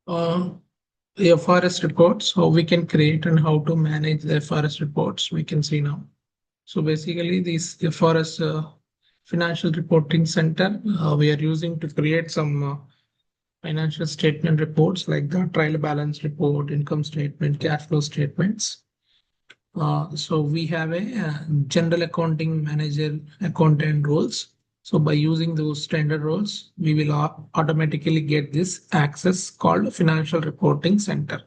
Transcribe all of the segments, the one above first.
The FRS reports, how we can create and how to manage the FRS reports, we can see now. So basically, this FRS Financial Reporting Center, we are using to create some financial statement reports like the trial balance report, income statement, cash flow statements. So we have a general accounting manager accountant roles. So by using those standard roles, we will automatically get this access called Financial Reporting Center.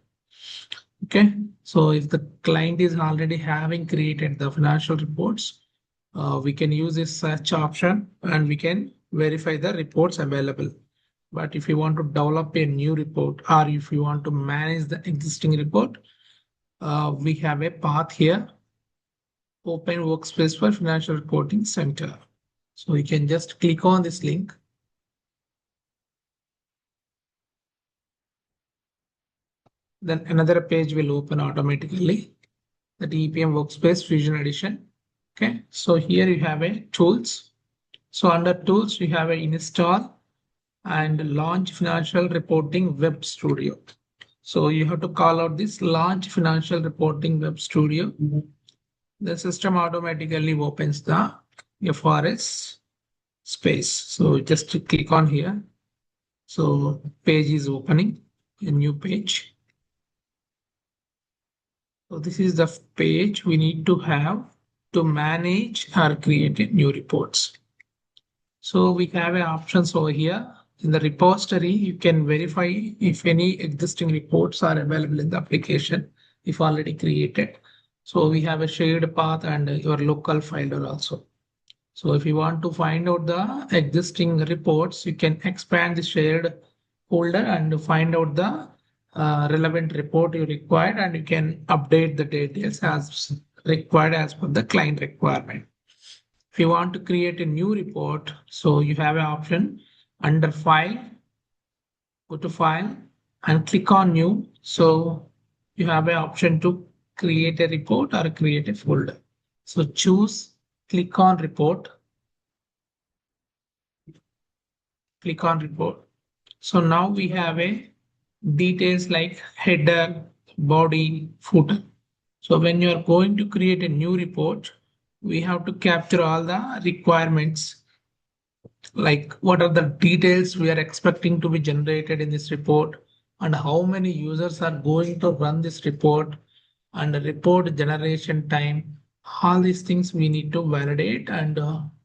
Okay. So if the client is already having created the financial reports, we can use this search option and we can verify the reports available. But if you want to develop a new report or if you want to manage the existing report, we have a path here, open workspace for financial reporting center. So you can just click on this link. Then another page will open automatically, the EPM workspace Fusion Edition. Okay, so here you have a tools. So under tools, you have a install and launch financial reporting web studio. So you have to call out this launch financial reporting web studio. The system automatically opens the FRS space. So just to click on here. So page is opening, a new page. So this is the page we need to have to manage or create new reports. So we have options over here. In the repository, you can verify if any existing reports are available in the application, if already created. So we have a shared path and your local folder also. So if you want to find out the existing reports, you can expand the shared folder and find out the relevant report you required, and you can update the details as required as per the client requirement. If you want to create a new report, so you have an option under file, go to file and click on new. So you have an option to create a report or create a folder. So choose, click on report, click on report. So now we have a details like header, body, footer. So when you are going to create a new report, we have to capture all the requirements, like what are the details we are expecting to be generated in this report and how many users are going to run this report and the report generation time. All these things we need to validate and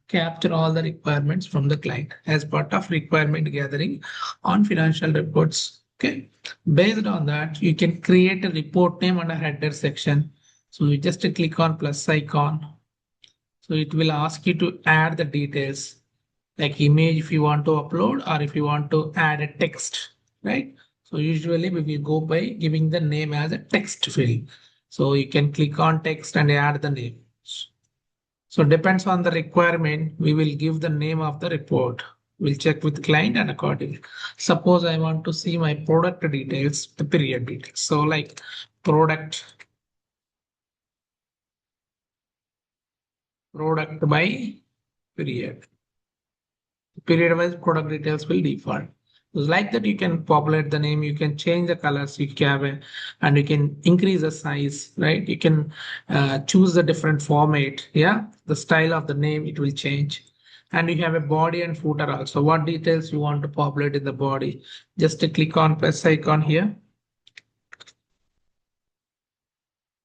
capture all the requirements from the client as part of requirement gathering on financial reports. Okay. Based on that, you can create a report name and a header section. So you just click on plus icon. So it will ask you to add the details like image if you want to upload or if you want to add a text, right? So usually we will go by giving the name as a text field. So you can click on text and add the name. So depends on the requirement, we will give the name of the report. We'll check with client and accordingly. Suppose I want to see my product details, the period details. So like product by period. Period wise product details will default. Like that, you can populate the name, you can change the colors, you can have and you can increase the size, right? You can choose the different format. Yeah, the style of the name, it will change. And you have a body and footer also. What details you want to populate in the body? Just to click on plus icon here.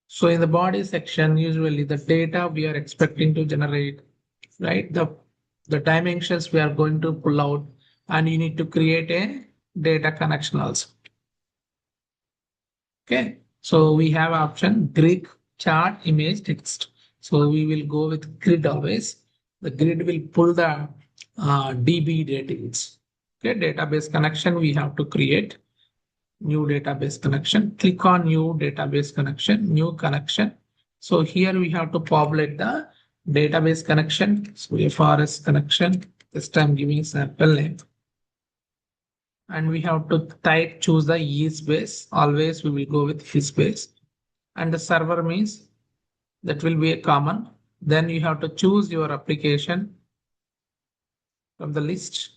So in the body section, usually the data we are expecting to generate, right? The dimensions we are going to pull out, and you need to create a data connection also. Okay. So we have option grid, chart, image, text. So we will go with grid always. The grid will pull the DB details. Okay. Database connection we have to create. New database connection. Click on new database connection, new connection. So here we have to populate the database connection. So FRS connection. This time giving sample name. And we have to type, choose the E space. Always we will go with E space. And the server means that will be a common. Then you have to choose your application from the list,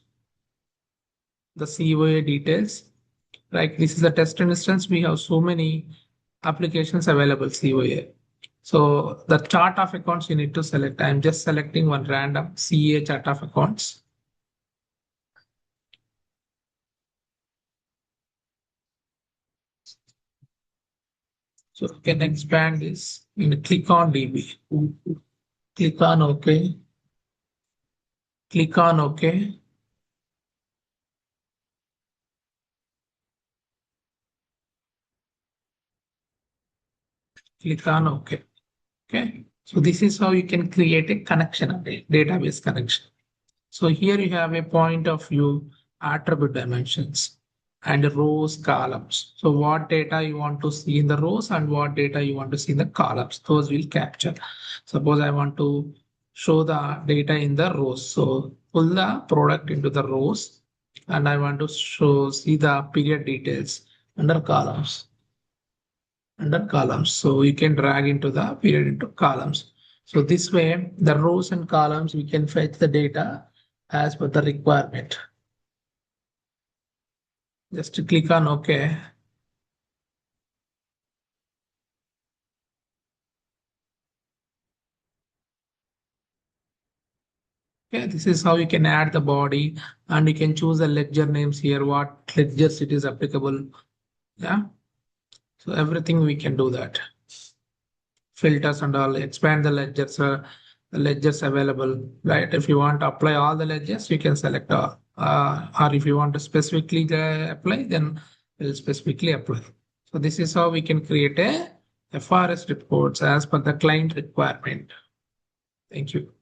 the COA details. Like this is a test instance. We have so many applications available. See over here. So the chart of accounts you need to select. I'm just selecting one random CA chart of accounts. So you can expand this. You click on DB. Click on OK. Click on OK. Click on OK. Okay. So this is how you can create a connection, a database connection. So here you have a point of view attribute dimensions and rows, columns. So what data you want to see in the rows and what data you want to see in the columns, those will capture. Suppose I want to show the data in the rows. So pull the product into the rows and I want to see the period details under columns. So you can drag into the period into columns. So this way, the rows and columns, we can fetch the data as per the requirement. Just to click on OK. Okay, this is how you can add the body and you can choose the ledger names here, what ledgers it is applicable. Yeah. So everything we can do that. Filters and all, expand the ledgers available, right? If you want to apply all the ledgers, you can select all. Or if you want to specifically apply, then we'll specifically apply. So this is how we can create a FRS reports as per the client requirement. Thank you.